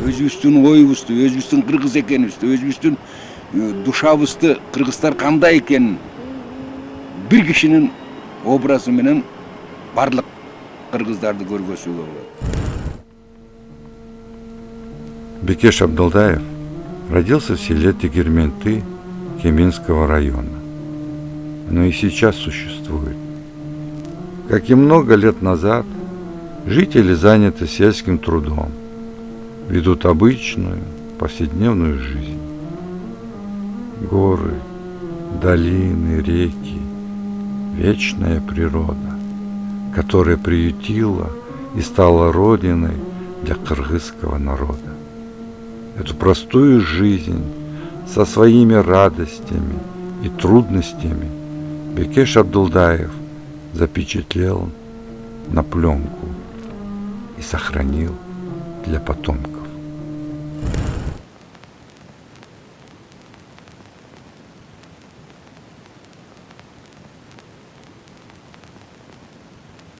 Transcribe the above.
өзүбүздүн оюбузду, өзүбүздүн кыргыз экенибизди, өзүбүздүн душабызды кыргыздар кандай экенин бир кишинин образы менен барлык кыргыздарды көргөзүүгө болот. Бекеш Абдулдаев родился в селе Тегерменты Кеминского района, но и сейчас существует. Как и много лет назад, жители заняты сельским трудом, ведут обычную повседневную жизнь. Горы, долины, реки, вечная природа, которая приютила и стала родиной для кыргызского народа. Эту простую жизнь со своими радостями и трудностями Бекеш Абдулдаев запечатлел на пленку и сохранил для потомков.